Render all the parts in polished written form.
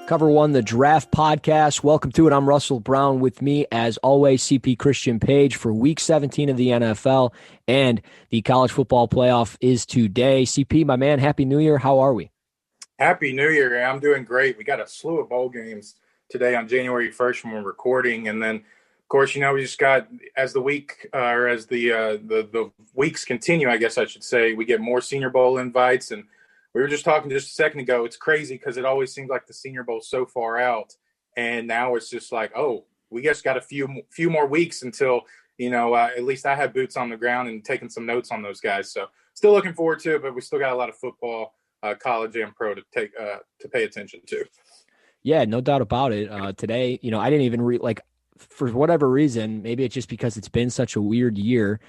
Cover One, the Draft Podcast. Welcome to it. I'm Russell Brown. With me, as always, CP Christian Page for Week 17 of the NFL, and the college football playoff is today. CP, my man, Happy New Year. How are we? Happy New Year. I'm doing great. We got a slew of bowl games today on January 1st when we're recording, and then, of course, we just got, as the week as the weeks continue, I guess I should say, we get more Senior Bowl invites. And we were just talking just a second ago. It's crazy because it always seems like the Senior Bowl's so far out, and now it's just like, oh, we just got a few more weeks until at least I have boots on the ground and taking some notes on those guys. So still looking forward to it, but we still got a lot of football, college and pro to pay attention to. Yeah, no doubt about it. Today, I didn't even for whatever reason, maybe it's just because it's been such a weird year.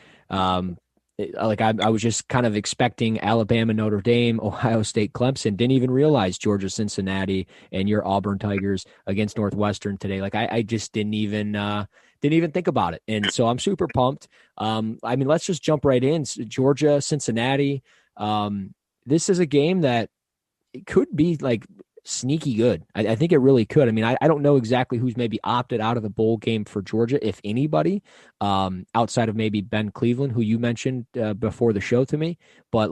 I was just kind of expecting Alabama, Notre Dame, Ohio State, Clemson. Didn't even realize Georgia, Cincinnati, and your Auburn Tigers against Northwestern today. I just didn't even think about it. And so I'm super pumped. Let's just jump right in. Georgia, Cincinnati. This is a game that it could be sneaky good. I think it really could. I don't know exactly who's maybe opted out of the bowl game for Georgia, if anybody, outside of maybe Ben Cleveland, who you mentioned before the show to me. But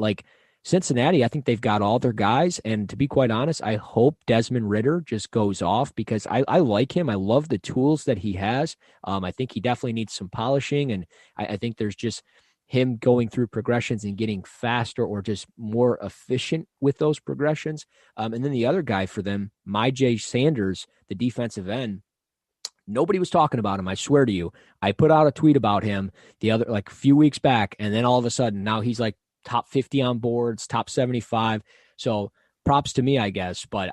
Cincinnati, I think they've got all their guys. And to be quite honest, I hope Desmond Ridder just goes off because I like him. I love the tools that he has. I think he definitely needs some polishing. And I think there's just him going through progressions and getting faster or just more efficient with those progressions. And then the other guy for them, Myjai Sanders, the defensive end, nobody was talking about him. I swear to you, I put out a tweet about him a few weeks back. And then all of a sudden now he's top 50 on boards, top 75. So props to me, I guess. But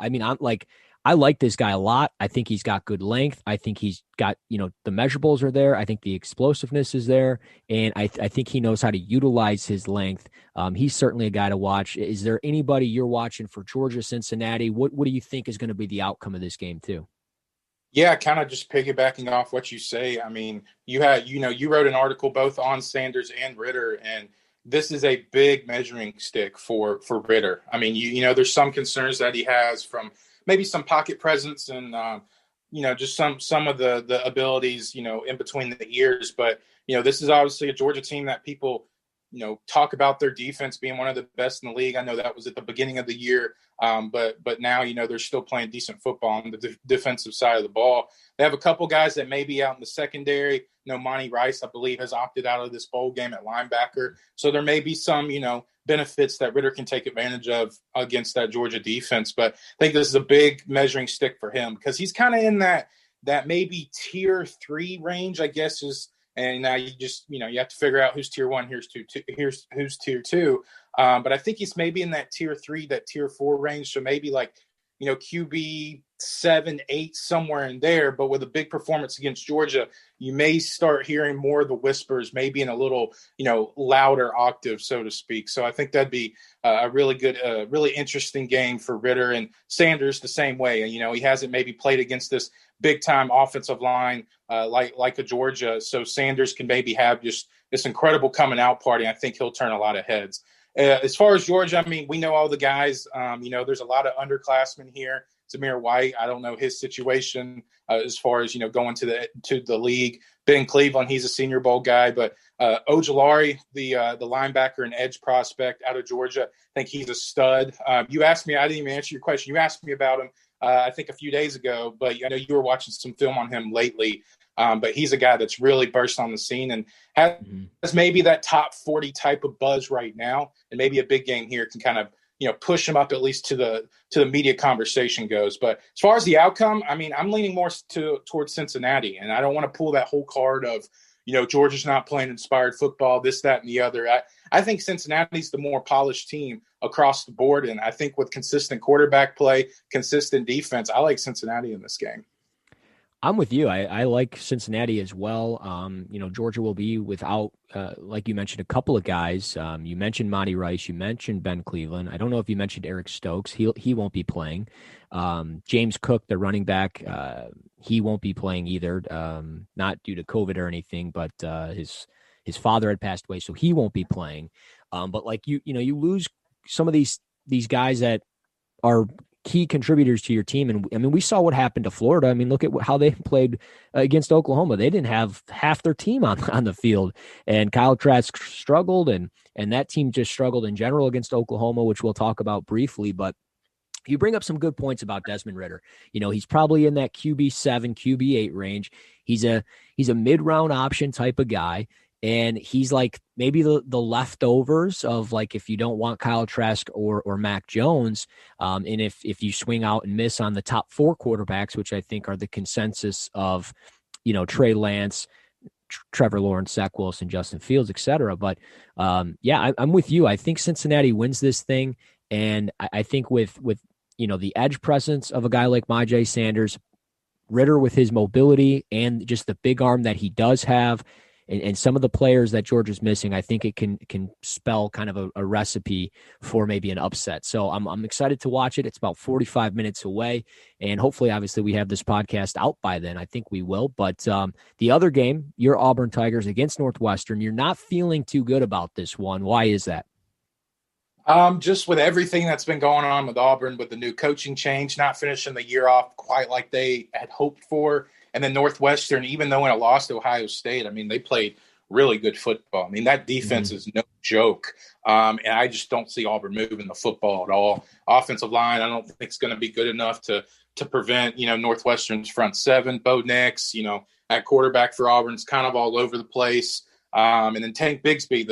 I like this guy a lot. I think he's got good length. I think he's got, the measurables are there. I think the explosiveness is there. And I think he knows how to utilize his length. He's certainly a guy to watch. Is there anybody you're watching for Georgia, Cincinnati? What do you think is going to be the outcome of this game too? Yeah, kind of just piggybacking off what you say. You wrote an article both on Sanders and Ridder, and this is a big measuring stick for Ridder. There's some concerns that he has from maybe some pocket presence and, just some of the abilities, in between the ears. But, this is obviously a Georgia team that people, talk about their defense being one of the best in the league. I know that was at the beginning of the year. But now, they're still playing decent football on the defensive side of the ball. They have a couple guys that may be out in the secondary. Monty Rice, I believe, has opted out of this bowl game at linebacker. So there may be some, benefits that Ridder can take advantage of against that Georgia defense. But I think this is a big measuring stick for him because he's kind of in that maybe tier 3 range, I guess, and now you just, you have to figure out who's tier 1, who's tier 2. But I think he's maybe in that tier 3, that tier 4 range. So maybe QB 7, 8, somewhere in there. But with a big performance against Georgia, you may start hearing more of the whispers, maybe in a little, louder octave, so to speak. So I think that'd be a really good, really interesting game for Ridder, and Sanders the same way. And, he hasn't maybe played against this big time offensive line like a Georgia. So Sanders can maybe have just this incredible coming out party. I think he'll turn a lot of heads. As far as Georgia, we know all the guys. There's a lot of underclassmen here. Zamir White, I don't know his situation as far as going to the league. Ben Cleveland, he's a Senior Bowl guy, but Ojulari, the linebacker and edge prospect out of Georgia, I think he's a stud. You asked me, I didn't even answer your question. You asked me about him, I think a few days ago, but I know you were watching some film on him lately. But he's a guy that's really burst on the scene and has maybe that top 40 type of buzz right now. And maybe a big game here can kind of, push him up at least to the media conversation goes. But as far as the outcome, I'm leaning more towards Cincinnati. And I don't want to pull that whole card of, Georgia's not playing inspired football, this, that, and the other. I think Cincinnati's the more polished team across the board. And I think with consistent quarterback play, consistent defense, I like Cincinnati in this game. I'm with you. I like Cincinnati as well. Georgia will be without, like you mentioned, a couple of guys. You mentioned Monty Rice. You mentioned Ben Cleveland. I don't know if you mentioned Eric Stokes. He won't be playing. James Cook, the running back, he won't be playing either. Not due to COVID or anything, but his father had passed away, so he won't be playing. But you lose some of these guys that are key contributors to your team. And I mean, we saw what happened to Florida. I mean, look at how they played against Oklahoma. They didn't have half their team on the field, and Kyle Trask struggled, and that team just struggled in general against Oklahoma, which we'll talk about briefly. But you bring up some good points about Desmond Ridder. You know, he's probably in that QB7, QB8 range. He's a mid-round option type of guy. And he's like maybe the leftovers of, like, if you don't want Kyle Trask or Mac Jones, and if you swing out and miss on the top 4 quarterbacks, which I think are the consensus of, you know, Trey Lance, Trevor Lawrence, Zach Wilson, Justin Fields, etc. But yeah, I'm with you. I think Cincinnati wins this thing, and I think with you know, the edge presence of a guy like Myjai Sanders, Ridder with his mobility and just the big arm that he does have, and some of the players that Georgia's missing, I think it can spell kind of a recipe for maybe an upset. So I'm excited to watch it. It's about 45 minutes away, and hopefully, obviously, we have this podcast out by then. I think we will. But the other game, your Auburn Tigers against Northwestern, you're not feeling too good about this one. Why is that? Just with everything that's been going on with Auburn, with the new coaching change, not finishing the year off quite like they had hoped for. And then Northwestern, even though in a loss to Ohio State, I mean, they played really good football. I mean, that defense is no joke. And I just don't see Auburn moving the football at all. Offensive line, I don't think it's going to be good enough to prevent, you know, Northwestern's front seven. Bo Nix, you know, at quarterback for Auburn's kind of all over the place. And then Tank Bigsby,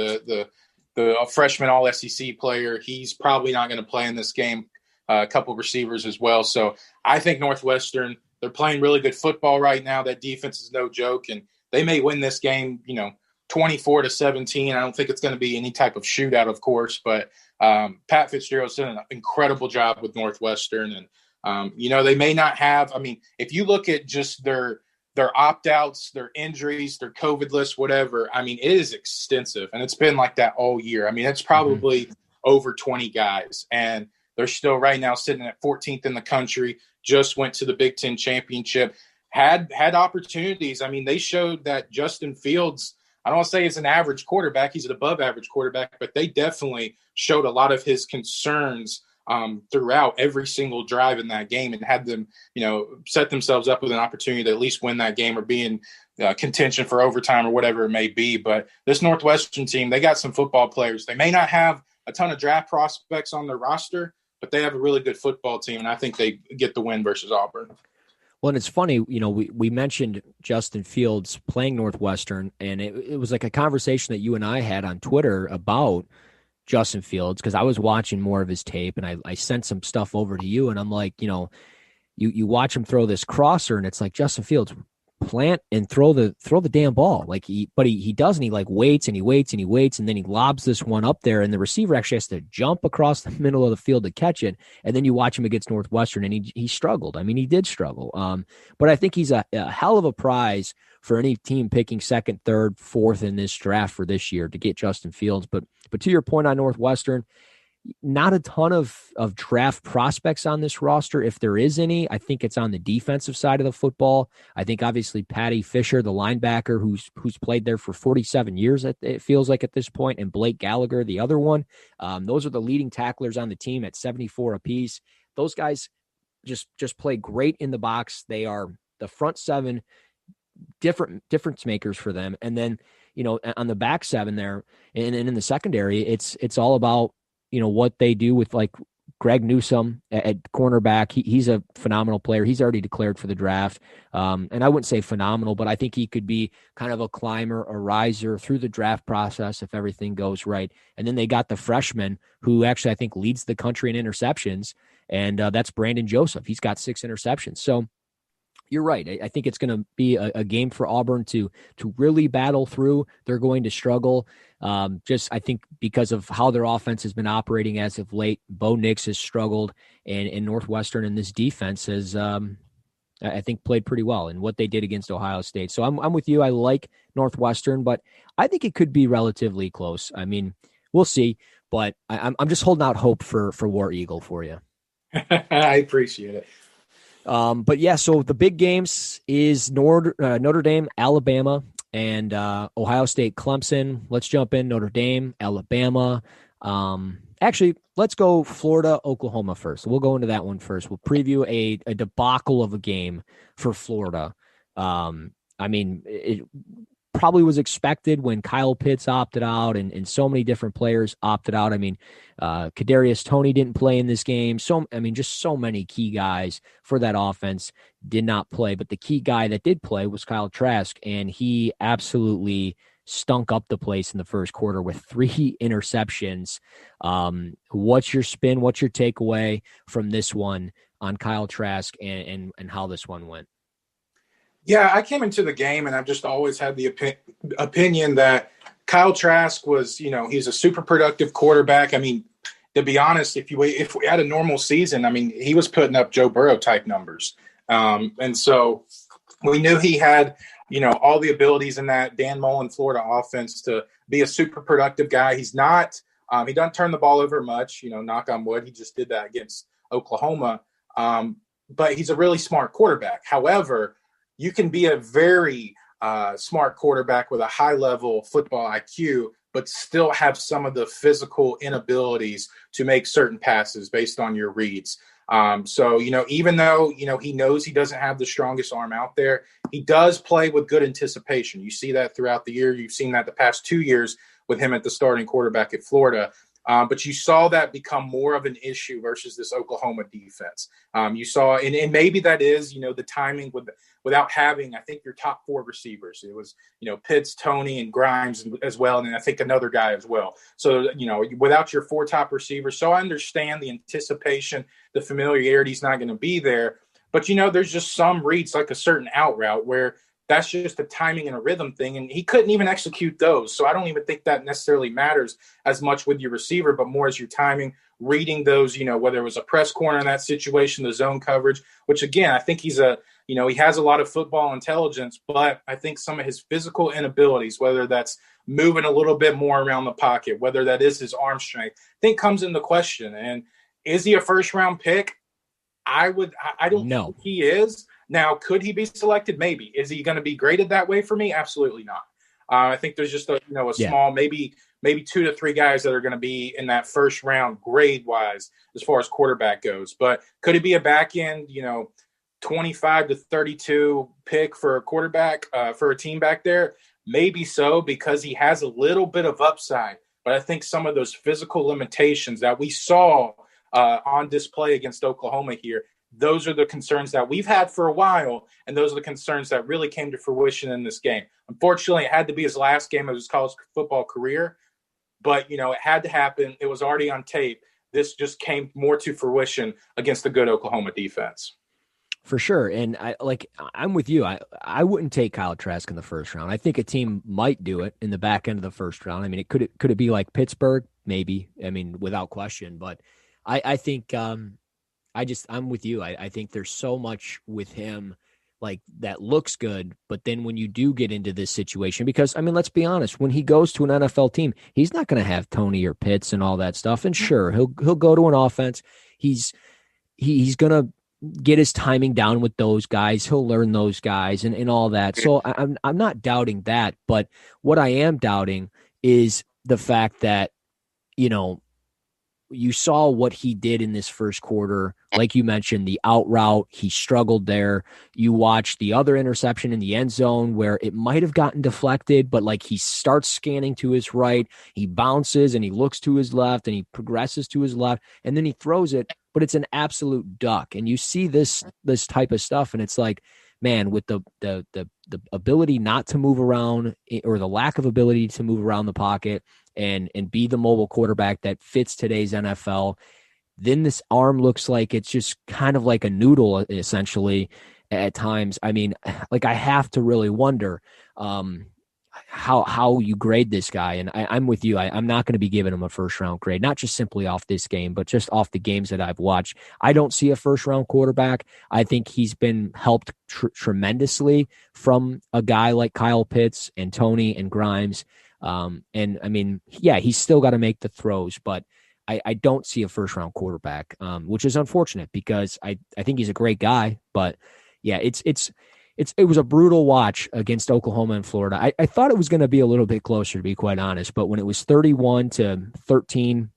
the freshman all-SEC player, he's probably not going to play in this game. A couple of receivers as well. So I think Northwestern, they're playing really good football right now. That defense is no joke, and they may win this game, you know, 24-17. I don't think it's going to be any type of shootout, of course, but Pat Fitzgerald's done an incredible job with Northwestern. And, you know, they may not have – I mean, if you look at just their opt-outs, their injuries, their COVID list, whatever, I mean, it is extensive, and it's been like that all year. I mean, it's probably over 20 guys, and they're still right now sitting at 14th in the country, just went to the Big Ten championship, had opportunities. I mean, they showed that Justin Fields, I don't want to say he's an average quarterback, he's an above average quarterback, but they definitely showed a lot of his concerns throughout every single drive in that game, and had them, you know, set themselves up with an opportunity to at least win that game or be in contention for overtime or whatever it may be. But this Northwestern team, they got some football players. They may not have a ton of draft prospects on their roster, but they have a really good football team, and I think they get the win versus Auburn. Well, and it's funny, you know, we mentioned Justin Fields playing Northwestern, and it was like a conversation that you and I had on Twitter about Justin Fields, because I was watching more of his tape, and I sent some stuff over to you, and I'm like, you know, you watch him throw this crosser, and it's like, Justin Fields, plant and throw the damn ball. Like he doesn't. He like waits and he waits and he waits, and then he lobs this one up there, and the receiver actually has to jump across the middle of the field to catch it. And then you watch him against Northwestern, and he struggled. I mean, he did struggle. But I think he's a hell of a prize for any team picking second, third, fourth in this draft for this year to get Justin Fields. But to your point on Northwestern, not a ton of draft prospects on this roster. If there is any, I think it's on the defensive side of the football. I think obviously Patty Fisher, the linebacker who's played there for 47 years, it feels like at this point, and Blake Gallagher, the other one. Those are the leading tacklers on the team at 74 apiece. Those guys just play great in the box. They are the front seven difference makers for them. And then, you know, on the back seven there and in the secondary, it's all about, you know, what they do with like Greg Newsome at cornerback. He's a phenomenal player. He's already declared for the draft. And I wouldn't say phenomenal, but I think he could be kind of a climber, a riser through the draft process if everything goes right. And then they got the freshman who actually I think leads the country in interceptions, and that's Brandon Joseph. He's got 6 interceptions. So you're right. I think it's going to be a game for Auburn to really battle through. They're going to struggle. Just I think because of how their offense has been operating as of late. Bo Nix has struggled, and in Northwestern, and this defense has, I think, played pretty well in what they did against Ohio State. So I'm with you. I like Northwestern, but I think it could be relatively close. I mean, we'll see, but I'm just holding out hope for War Eagle for you. I appreciate it. But yeah, so the big games is Notre Dame, Alabama, and Ohio State, Clemson. Let's jump in. Notre Dame, Alabama. Actually, let's go Florida, Oklahoma first. We'll go into that one first. We'll preview a debacle of a game for Florida. I mean, it probably was expected when Kyle Pitts opted out and so many different players opted out. I mean, Kadarius Toney didn't play in this game. Just so many key guys for that offense did not play. But the key guy that did play was Kyle Trask, and he absolutely stunk up the place in the first quarter with 3 interceptions. What's your spin? What's your takeaway from this one on Kyle Trask and how this one went? Yeah, I came into the game and I've just always had the opinion that Kyle Trask was, he's a super productive quarterback. I mean, to be honest, if we had a normal season, I mean, he was putting up Joe Burrow type numbers. And so we knew he had, all the abilities in that Dan Mullen Florida offense to be a super productive guy. He's not, he doesn't turn the ball over much, knock on wood. He just did that against Oklahoma. But he's a really smart quarterback. However, you can be a very smart quarterback with a high-level football IQ, but still have some of the physical inabilities to make certain passes based on your reads. So, even though, he knows he doesn't have the strongest arm out there, he does play with good anticipation. You see that throughout the year. You've seen that the past 2 years with him at the starting quarterback at Florida. But you saw that become more of an issue versus this Oklahoma defense. You saw, and maybe that is, the timing without having, I think, your top 4 receivers. It was, Pitts, Toney, and Grimes as well, and I think another guy as well. So, without your 4 top receivers. So I understand the anticipation, the familiarity is not going to be there. But, there's just some reads, like a certain out route, where that's just a timing and a rhythm thing, and he couldn't even execute those. So I don't even think that necessarily matters as much with your receiver, but more as your timing, reading those, whether it was a press corner in that situation, the zone coverage, which again, I think he has a lot of football intelligence, but I think some of his physical inabilities, whether that's moving a little bit more around the pocket, whether that is his arm strength, I think comes into question. And is he a first-round pick? I don't think he is. Now, could he be selected? Maybe. Is he going to be graded that way for me? Absolutely not. I think there's just a small, maybe 2 to 3 guys that are going to be in that first round grade wise as far as quarterback goes. But could he be a back end, 25 to 32 pick for a quarterback for a team back there? Maybe so, because he has a little bit of upside. But I think some of those physical limitations that we saw on display against Oklahoma here, those are the concerns that we've had for a while, and those are the concerns that really came to fruition in this game. Unfortunately, it had to be his last game of his college football career, but, it had to happen. It was already on tape. This just came more to fruition against the good Oklahoma defense. For sure. And I'm with you. I wouldn't take Kyle Trask in the first round. I think a team might do it in the back end of the first round. I mean, could it be like Pittsburgh? Maybe. I mean, without question. But I think I'm with you. I think there's so much with him that looks good, but then when you do get into this situation, because I mean, let's be honest, when he goes to an NFL team, he's not going to have Toney or Pitts and all that stuff. And sure, he'll go to an offense. He's going to get his timing down with those guys. He'll learn those guys and all that. So I'm not doubting that, but what I am doubting is the fact that, you saw what he did in this first quarter. Like you mentioned, the out route, he struggled there. You watched the other interception in the end zone where it might have gotten deflected, but he starts scanning to his right, he bounces and he looks to his left and he progresses to his left and then he throws it, but it's an absolute duck. And you see this type of stuff and it's like, man, with the ability not to move around or the lack of ability to move around the pocket and be the mobile quarterback that fits today's NFL, then this arm looks like it's just kind of like a noodle essentially at times. I mean, I have to really wonder how you grade this guy. And I'm with you. I'm not going to be giving him a first round grade, not just simply off this game, but just off the games that I've watched. I don't see a first round quarterback. I think he's been helped tremendously from a guy like Kyle Pitts and Toney and Grimes. And I mean, yeah, he's still got to make the throws, but I don't see a first round quarterback, which is unfortunate because I think he's a great guy, but yeah, it was a brutal watch against Oklahoma and Florida. I thought it was going to be a little bit closer, to be quite honest, but when it was 31-13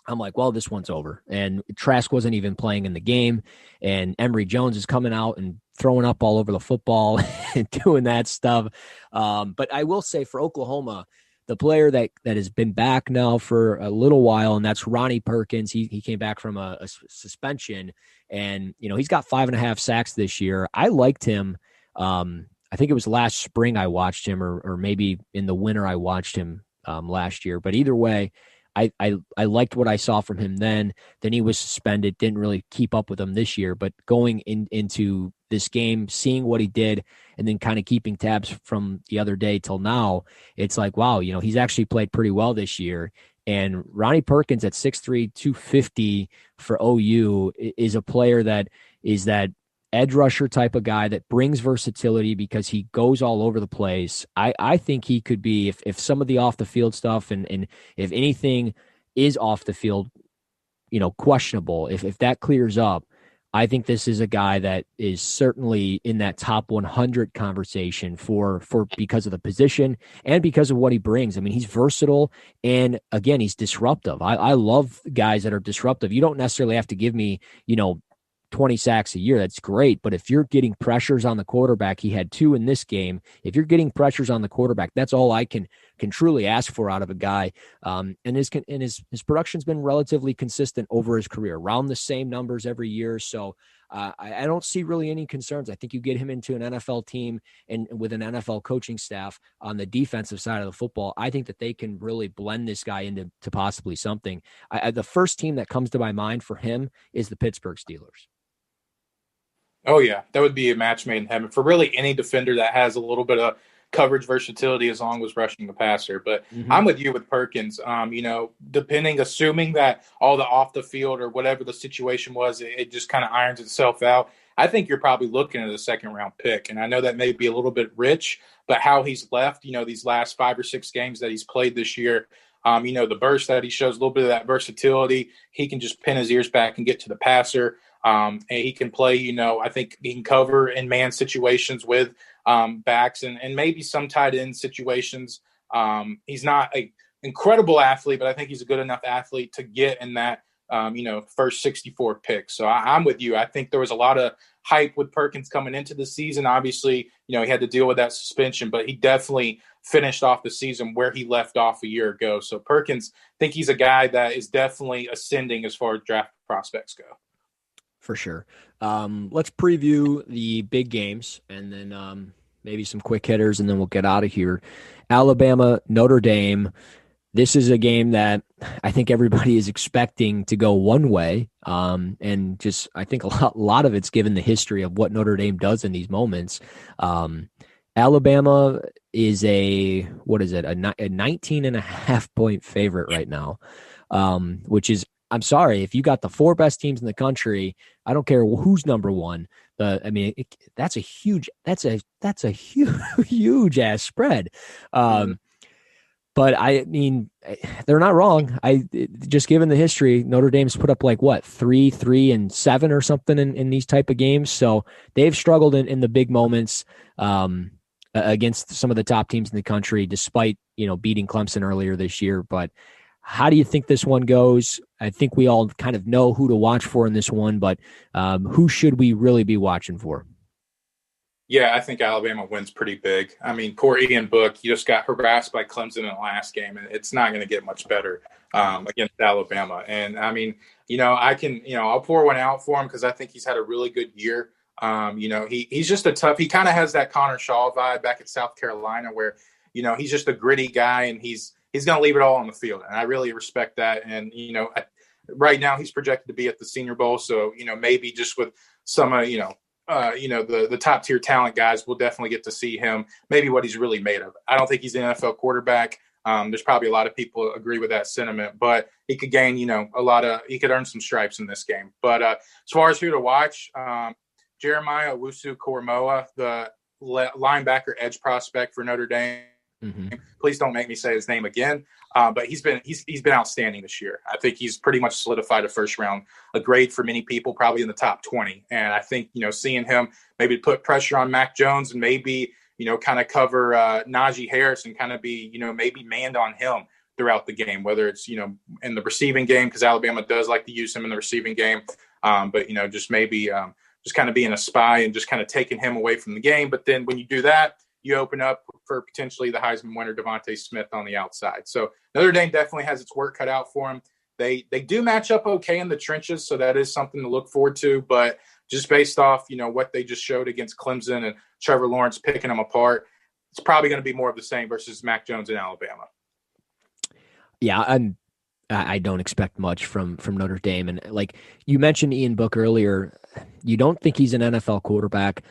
I'm like, well, this one's over. And Trask wasn't even playing in the game. And Emory Jones is coming out and throwing up all over the football and doing that stuff. But I will say for Oklahoma, the player that has been back now for a little while, and that's Ronnie Perkins. He came back from a suspension, and he's got 5.5 sacks this year. I liked him. I think it was last spring I watched him, or maybe in the winter I watched him last year. But either way, I liked what I saw from him then. Then he was suspended, didn't really keep up with him this year. But going into this game, seeing what he did, and then kind of keeping tabs from the other day till now, it's like, wow, he's actually played pretty well this year. And Ronnie Perkins at 6'3", 250 for OU is a player that is that edge rusher type of guy that brings versatility because he goes all over the place. I think he could be, if some of the off the field stuff and if anything is off the field, questionable, if that clears up, I think this is a guy that is certainly in that top 100 conversation for because of the position and because of what he brings. I mean, he's versatile, and again, he's disruptive. I love guys that are disruptive. You don't necessarily have to give me, 20 sacks a year. That's great. But if you're getting pressures on the quarterback, he had 2 in this game. If you're getting pressures on the quarterback, that's all I can truly ask for out of a guy. And his production's been relatively consistent over his career, around the same numbers every year. So I don't see really any concerns. I think you get him into an NFL team and with an NFL coaching staff on the defensive side of the football, I think that they can really blend this guy into possibly something. The first team that comes to my mind for him is the Pittsburgh Steelers. Oh, yeah, that would be a match made in heaven for really any defender that has a little bit of coverage versatility as long as rushing the passer. But I'm with you with Perkins. Assuming that all the off the field or whatever the situation was, it just kind of irons itself out. I think you're probably looking at a second-round pick. And I know that may be a little bit rich, but how he's left, these last 5 or 6 games that he's played this year, the burst that he shows, a little bit of that versatility. He can just pin his ears back and get to the passer. And he can play, I think he can cover in man situations with backs and maybe some tight end situations. He's not an incredible athlete, but I think he's a good enough athlete to get in that, first 64 picks. So I'm with you. I think there was a lot of hype with Perkins coming into the season. Obviously, he had to deal with that suspension, but he definitely finished off the season where he left off a year ago. So Perkins, I think he's a guy that is definitely ascending as far as draft prospects go. For sure. Let's preview the big games and then maybe some quick hitters, and then we'll get out of here. Alabama, Notre Dame. This is a game that I think everybody is expecting to go one way. And just I think a lot of it's given the history of what Notre Dame does in these moments. Alabama is a 19.5 point favorite right now, which is, I'm sorry, if you got the 4 best teams in the country, I don't care who's number one. That's a huge huge ass spread. But I mean, they're not wrong. Just given the history, Notre Dame's put up 3-3-7 or something in these type of games. So they've struggled in the big moments against some of the top teams in the country, despite beating Clemson earlier this year. But how do you think this one goes? I think we all kind of know who to watch for in this one, but who should we really be watching for? Yeah, I think Alabama wins pretty big. I mean, poor Ian Book, he just got harassed by Clemson in the last game, and it's not going to get much better against Alabama. And, I mean, I'll pour one out for him because I think he's had a really good year. He's just he kind of has that Connor Shaw vibe back at South Carolina where, he's just a gritty guy, and he's going to leave it all on the field. And I really respect that. And, right now he's projected to be at the Senior Bowl. So, maybe just with some, the top tier talent guys, we'll definitely get to see him, maybe what he's really made of. I don't think he's an NFL quarterback. There's probably a lot of people agree with that sentiment, but he could gain, he could earn some stripes in this game. But as far as who to watch, Jeremiah Owusu-Koramoah, the linebacker edge prospect for Notre Dame. Mm-hmm. Please don't make me say his name again. But he's been outstanding this year. I think he's pretty much solidified a first round, a grade for many people, probably in the top 20. And I think, seeing him maybe put pressure on Mac Jones and maybe, kind of cover Najee Harris and kind of be, maybe manned on him. throughout the game, whether it's, in the receiving game, because Alabama does like to use him in the receiving game. But, just maybe just kind of being a spy and just kind of taking him away from the game. But then when you do that, you open up for potentially the Heisman winner, Javonte Smith, on the outside. So Notre Dame definitely has its work cut out for him. They do match up okay in the trenches, so that is something to look forward to. But just based off, what they just showed against Clemson and Trevor Lawrence picking them apart, it's probably going to be more of the same versus Mac Jones in Alabama. Yeah, I don't expect much from Notre Dame. And like you mentioned Ian Book earlier, you don't think he's an NFL quarterback.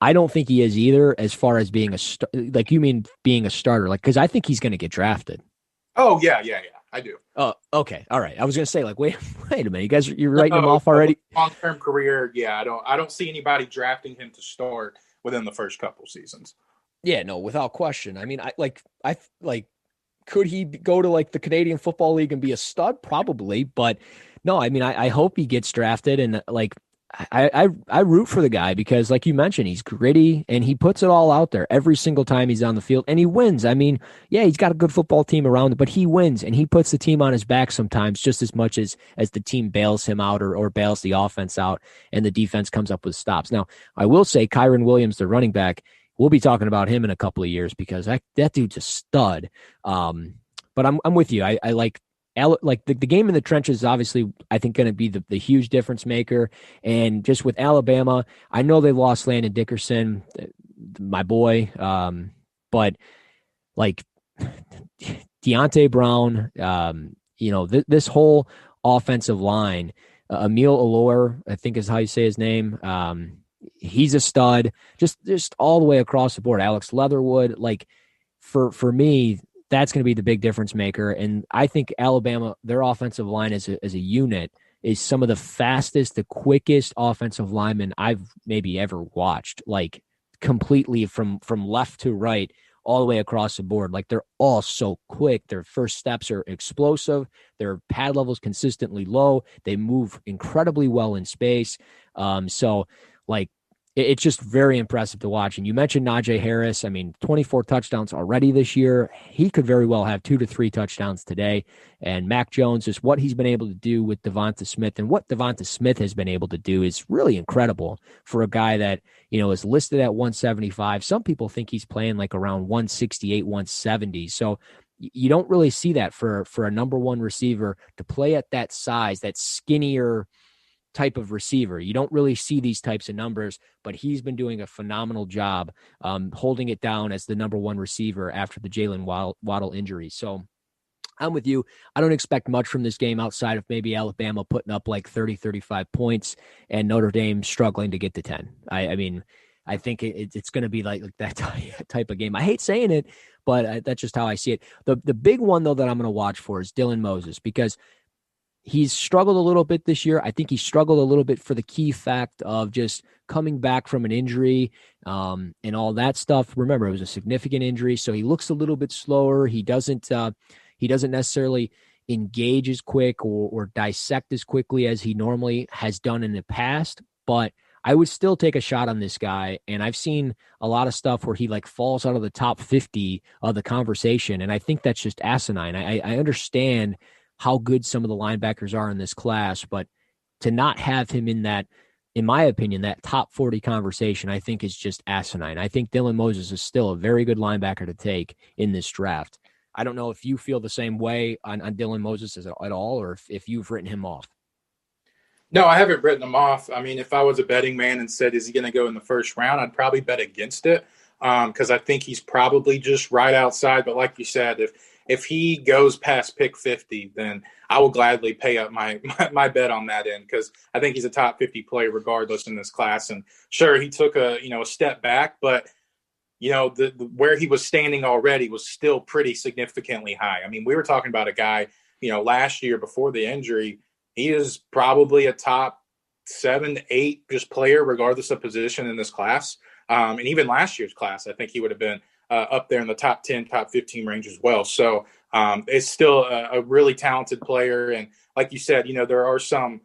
I don't think he is either, as far as being like, you mean being a starter, like, because I think he's going to get drafted. Oh, yeah, I do. Oh, okay. All right. I was going to say, like, wait a minute. You guys, you're writing him off already? Long-term career, yeah. I don't see anybody drafting him to start within the first couple seasons. Yeah, no, without question. I mean, could he go to like the Canadian Football League and be a stud? Probably, but no, I mean, I hope he gets drafted, and like I root for the guy because, like you mentioned, he's gritty and he puts it all out there every single time he's on the field, and he wins. I mean, yeah, he's got a good football team around him, but he wins, and he puts the team on his back sometimes just as much as the team bails him out or bails the offense out, and the defense comes up with stops. Now, I will say Kyron Williams, the running back, we'll be talking about him in a couple of years because that dude's a stud. But I'm with you. I like the game in the trenches is obviously, I think, going to be the huge difference maker. And just with Alabama, I know they lost Landon Dickerson, my boy. But like Deontay Brown, this whole offensive line, Emil Allure, I think is how you say his name. He's a stud, just all the way across the board. Alex Leatherwood, like for me, that's going to be the big difference maker. And I think Alabama, their offensive line as a unit is some of the fastest, the quickest offensive linemen I've maybe ever watched, like completely from left to right, all the way across the board. Like they're all so quick. Their first steps are explosive. Their pad level's consistently low. They move incredibly well in space. So like, it's just very impressive to watch. And you mentioned Najee Harris. I mean, 24 touchdowns already this year. He could very well have 2 to 3 touchdowns today. And Mac Jones, just what he's been able to do with Devonta Smith, and what Devonta Smith has been able to do is really incredible for a guy that, is listed at 175. Some people think he's playing like around 168, 170. So you don't really see that for a number one receiver to play at that size, that skinnier type of receiver. You don't really see these types of numbers, but he's been doing a phenomenal job holding it down as the number one receiver after the Jalen Waddle injury. So I'm with you. I don't expect much from this game outside of maybe Alabama putting up like 30, 35 points and Notre Dame struggling to get to 10. I mean, I think it's going to be like that type of game. I hate saying it, but that's just how I see it. The big one, though, that I'm going to watch for is Dylan Moses, because he's struggled a little bit this year. I think he struggled a little bit for the key fact of just coming back from an injury and all that stuff. Remember, it was a significant injury, so he looks a little bit slower. He doesn't necessarily engage as quick or dissect as quickly as he normally has done in the past. But I would still take a shot on this guy, and I've seen a lot of stuff where he like falls out of the top 50 of the conversation, and I think that's just asinine. I understand how good some of the linebackers are in this class, but to not have him in that, in my opinion, that top 40 conversation, I think is just asinine. I think Dylan Moses is still a very good linebacker to take in this draft. I don't know if you feel the same way on Dylan Moses at all, or if you've written him off. No, I haven't written him off. I mean, if I was a betting man and said, is he going to go in the first round, I'd probably bet against it because I think he's probably just right outside. But like you said, if he goes past pick 50, then I will gladly pay up my bet on that end, because I think he's a top 50 player regardless in this class. And sure, he took a step back, but the where he was standing already was still pretty significantly high. I mean, we were talking about a guy, last year before the injury, he is probably a top 7, 8 just player regardless of position in this class. And even last year's class, I think he would have been up there in the top 10, top 15 range as well. So it's still a really talented player. And like you said, there are some,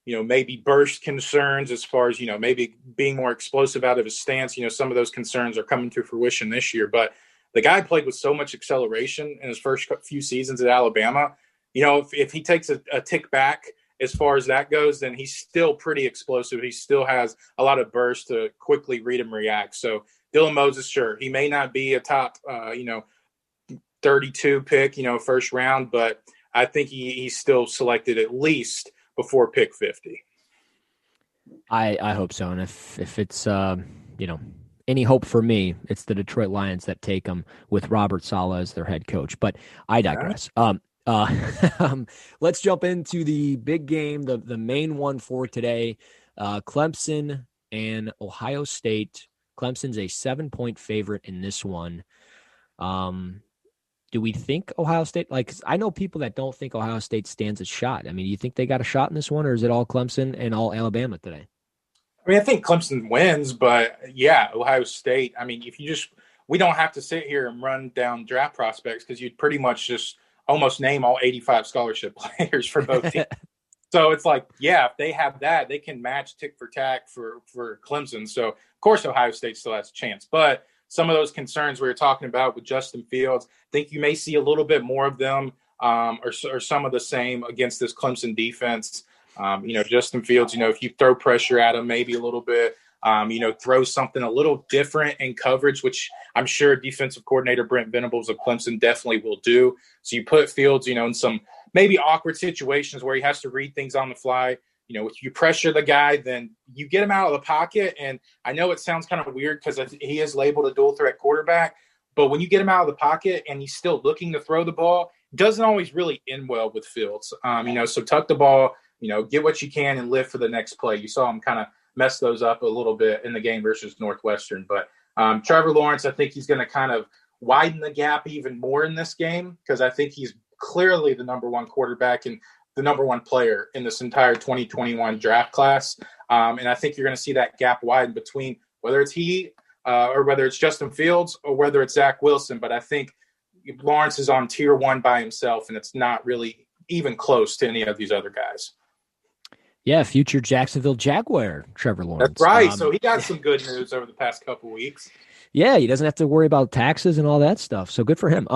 maybe burst concerns as far as, maybe being more explosive out of his stance. Some of those concerns are coming to fruition this year. But The guy played with so much acceleration in his first few seasons at Alabama. You know, if he takes a tick back as far as that goes, then he's still pretty explosive. He still has a lot of burst to quickly read and react. So Dylan Moses, sure, he may not be a top, 32 pick, first round, but I think he's still selected at least before pick 50. I hope so. And if it's, any hope for me, it's the Detroit Lions that take him with Robert Saleh as their head coach. But I digress. Let's jump into the big game, the main one for today. Clemson and Ohio State. Clemson's a 7-point favorite in this one. Do we think Ohio State, 'cause I know people that don't think Ohio State stands a shot. I mean, do you think they got a shot in this one, or is it all Clemson and all Alabama today? I mean, I think Clemson wins, but yeah, Ohio State. I mean, we don't have to sit here and run down draft prospects because you'd pretty much just almost name all 85 scholarship players for both teams. So it's like, yeah, if they have that, they can match tick for tack for Clemson. So of course, Ohio State still has a chance, but some of those concerns we were talking about with Justin Fields, I think you may see a little bit more of them or some of the same against this Clemson defense. Justin Fields, if you throw pressure at him maybe a little bit, throw something a little different in coverage, which I'm sure defensive coordinator Brent Venables of Clemson definitely will do. So you put Fields, in some maybe awkward situations where he has to read things on the fly. If you pressure the guy, then you get him out of the pocket. And I know it sounds kind of weird because he is labeled a dual threat quarterback, but when you get him out of the pocket and he's still looking to throw the ball, it doesn't always really end well with Fields. So tuck the ball, get what you can and live for the next play. You saw him kind of mess those up a little bit in the game versus Northwestern. But Trevor Lawrence, I think he's going to kind of widen the gap even more in this game because I think he's clearly the number one quarterback and the number one player in this entire 2021 draft class. And I think you're going to see that gap widen between whether it's he or whether it's Justin Fields or whether it's Zach Wilson. But I think Lawrence is on tier one by himself, and it's not really even close to any of these other guys. Yeah, future Jacksonville Jaguar, Trevor Lawrence. That's right. So he got some good news over the past couple of weeks. Yeah, he doesn't have to worry about taxes and all that stuff. So good for him.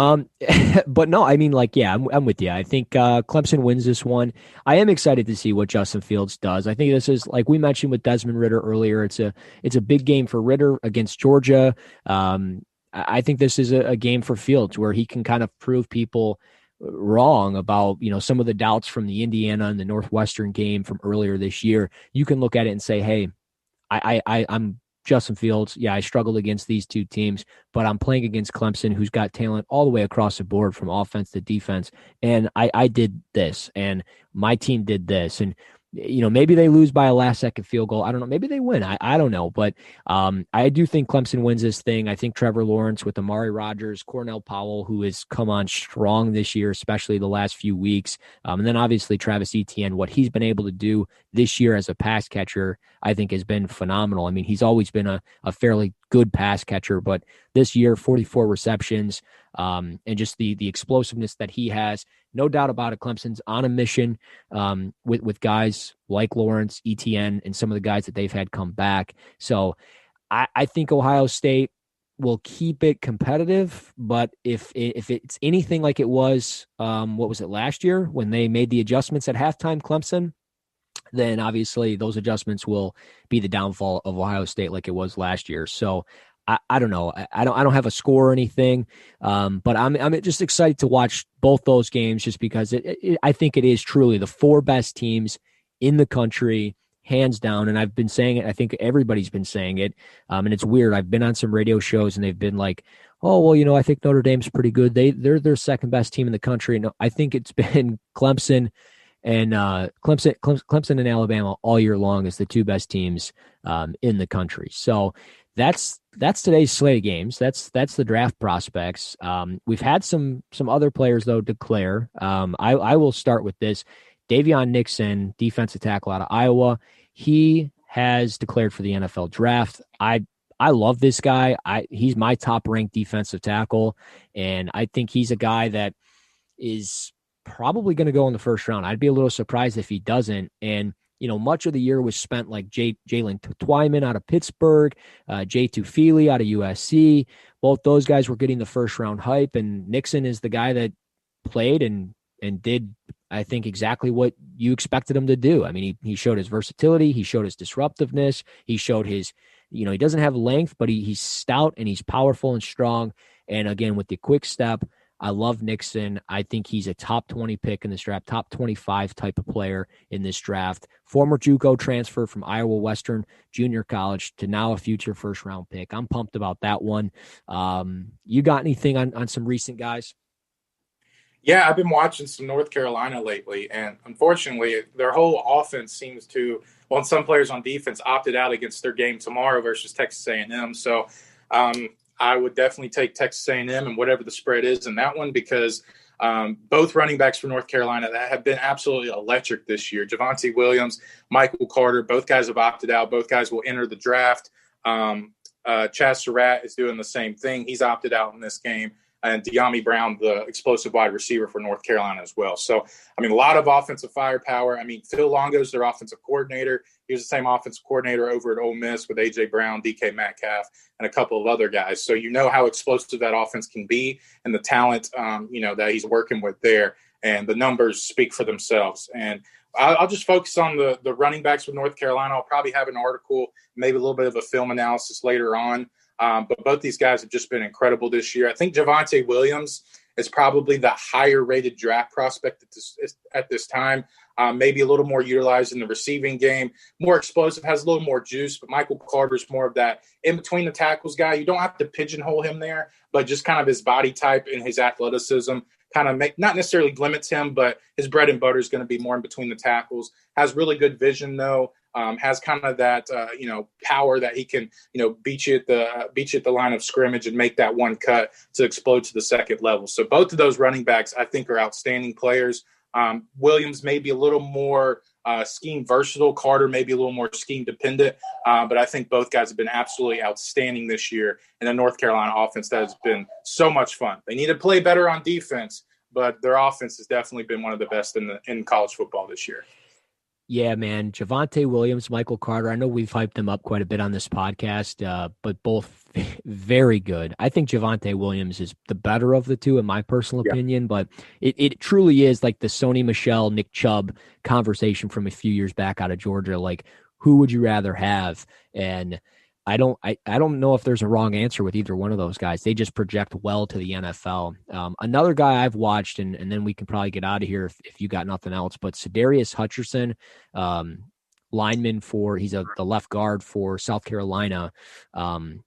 But no, I mean, I'm with you. I think Clemson wins this one. I am excited to see what Justin Fields does. I think this is, like we mentioned with Desmond Ridder earlier, it's a big game for Ridder against Georgia. I think this is a game for Fields where he can kind of prove people wrong about, some of the doubts from the Indiana and the Northwestern game from earlier this year. You can look at it and say, hey, I'm Justin Fields. Yeah, I struggled against these two teams, but I'm playing against Clemson, who's got talent all the way across the board from offense to defense. And I did this, and my team did this. And, maybe they lose by a last-second field goal. I don't know. Maybe they win. I don't know. But I do think Clemson wins this thing. I think Trevor Lawrence with Amari Rodgers, Cornell Powell, who has come on strong this year, especially the last few weeks. And then obviously Travis Etienne, what he's been able to do this year as a pass catcher, I think has been phenomenal. I mean, he's always been a fairly good pass catcher, but this year, 44 receptions, and just the explosiveness that he has. No doubt about it, Clemson's on a mission with guys like Lawrence, Etienne, and some of the guys that they've had come back. So I think Ohio State will keep it competitive, but if it's anything like it was, what was it, last year when they made the adjustments at halftime, Clemson, then obviously those adjustments will be the downfall of Ohio State like it was last year. So I don't know. I don't have a score or anything, but I'm just excited to watch both those games just because I think it is truly the four best teams in the country, hands down. And I've been saying it. I think everybody's been saying it. And it's weird. I've been on some radio shows and they've been like, oh, well, I think Notre Dame's pretty good. They're their second best team in the country. And I think it's been Clemson and Clemson and Alabama all year long as the two best teams in the country. So that's today's slate of games. That's the draft prospects. We've had some other players though declare. I will start with this. Davion Nixon, defensive tackle out of Iowa. He has declared for the NFL draft. I love this guy. He's my top ranked defensive tackle, and I think he's a guy that is probably going to go in the first round. I'd be a little surprised if he doesn't. And much of the year was spent like Jalen Twyman out of Pittsburgh, Jay Tufele out of USC. Both those guys were getting the first round hype, and Nixon is the guy that played and did, I think, exactly what you expected him to do. I mean, he showed his versatility. He showed his disruptiveness. He showed his, he doesn't have length, but he's stout and he's powerful and strong. And again, with the quick step, I love Nixon. I think he's a top 20 pick in this draft, top 25 type of player in this draft. Former JUCO transfer from Iowa Western Junior College to now a future first-round pick. I'm pumped about that one. You got anything on some recent guys? Yeah, I've been watching some North Carolina lately, and unfortunately, their whole offense seems to, well, some players on defense opted out against their game tomorrow versus Texas A&M. So I would definitely take Texas A&M and whatever the spread is in that one, because both running backs for North Carolina that have been absolutely electric this year. Javonte Williams, Michael Carter, both guys have opted out. Both guys will enter the draft. Chaz Surratt is doing the same thing. He's opted out in this game. And De'Ami Brown, the explosive wide receiver for North Carolina as well. So, I mean, a lot of offensive firepower. I mean, Phil Longo's their offensive coordinator. He was the same offensive coordinator over at Ole Miss with A.J. Brown, DK Metcalf, and a couple of other guys. So you know how explosive that offense can be and the talent, that he's working with there. And the numbers speak for themselves. And I'll just focus on the running backs with North Carolina. I'll probably have an article, maybe a little bit of a film analysis later on. But both these guys have just been incredible this year. I think Javonte Williams is probably the higher-rated draft prospect at this time. Maybe a little more utilized in the receiving game, more explosive, has a little more juice. But Michael Carter's more of that in-between the tackles guy. You don't have to pigeonhole him there, but just kind of his body type and his athleticism kind of not necessarily limits him, but his bread and butter is going to be more in between the tackles. Has really good vision, though. Has kind of that, power that he can, beat you at the line of scrimmage and make that one cut to explode to the second level. So both of those running backs, I think, are outstanding players. Williams may be a little more scheme versatile. Carter may be a little more scheme dependent. But I think both guys have been absolutely outstanding this year in a North Carolina offense that has been so much fun. They need to play better on defense, but their offense has definitely been one of the best in college football this year. Yeah, man. Javonte Williams, Michael Carter. I know we've hyped them up quite a bit on this podcast, but both very good. I think Javonte Williams is the better of the two, in my personal opinion, but it truly is like the Sony Michel, Nick Chubb conversation from a few years back out of Georgia. Like, who would you rather have? And I don't know if there's a wrong answer with either one of those guys. They just project well to the NFL. Another guy I've watched, and then we can probably get out of here if you got nothing else, but Sidarius Hutcherson, lineman he's the left guard for South Carolina,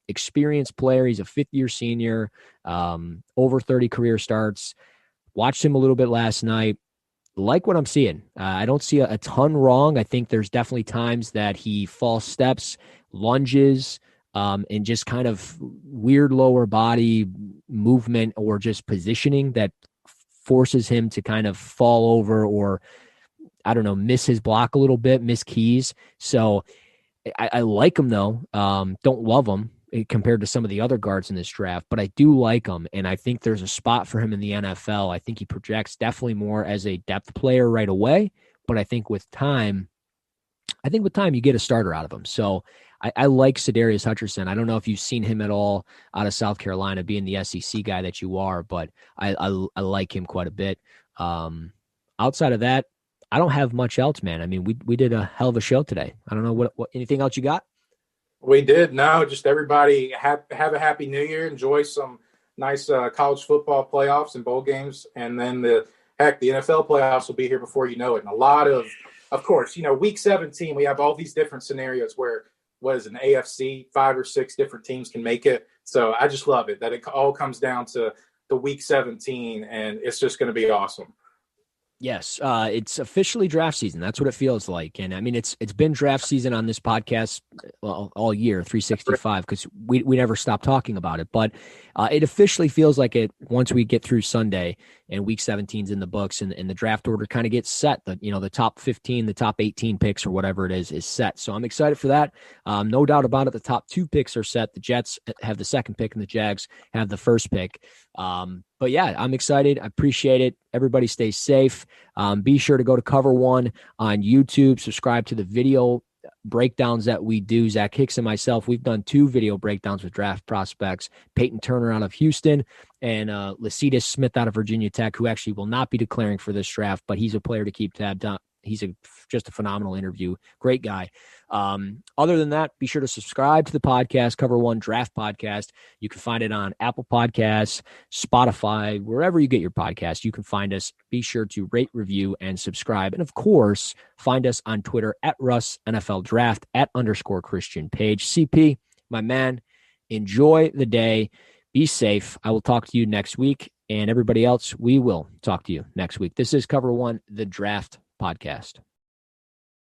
experienced player. He's a fifth-year senior, over 30 career starts. Watched him a little bit last night. Like what I'm seeing. I don't see a ton wrong. I think there's definitely times that he false steps, lunges, and just kind of weird lower body movement or just positioning that forces him to kind of fall over or, I don't know, miss his block a little bit, miss keys. So I like him, though. Don't love him compared to some of the other guards in this draft, but I do like him, and I think there's a spot for him in the NFL. I think he projects definitely more as a depth player right away, but I think with time you get a starter out of him. So I like Sidarius Hutcherson. I don't know if you've seen him at all out of South Carolina, being the SEC guy that you are, but I like him quite a bit. Outside of that, I don't have much else, man. I mean, we did a hell of a show today. I don't know what anything else you got? We did. No, just everybody have a happy new year. Enjoy some nice college football playoffs and bowl games. And then the NFL playoffs will be here before you know it. And a lot of course, week 17, we have all these different scenarios where an AFC, 5 or 6 different teams can make it. So I just love it that it all comes down to the week 17, and it's just going to be awesome. Yes, it's officially draft season. That's what it feels like. And I mean, it's been draft season on this podcast all year, 365, because we never stop talking about it. But it officially feels like it once we get through Sunday and week 17's in the books and the draft order kind of gets set. The top 15, the top 18 picks or whatever it is set. So I'm excited for that. No doubt about it. The top 2 picks are set. The Jets have the second pick and the Jags have the first pick. But yeah, I'm excited. I appreciate it. Everybody stay safe. Be sure to go to Cover One on YouTube. Subscribe to the video breakdowns that we do. Zach Hicks and myself, we've done 2 video breakdowns with draft prospects. Peyton Turner out of Houston and Lycidas Smith out of Virginia Tech, who actually will not be declaring for this draft, but he's a player to keep tabs on. He's just a phenomenal interview. Great guy. Other than that, be sure to subscribe to the podcast, Cover One Draft Podcast. You can find it on Apple Podcasts, Spotify, wherever you get your podcast. You can find us. Be sure to rate, review, and subscribe. And of course, find us on Twitter at Russ NFL Draft, @_Christian Page. CP, my man, enjoy the day. Be safe. I will talk to you next week. And everybody else, we will talk to you next week. This is Cover One, the Draft Podcast.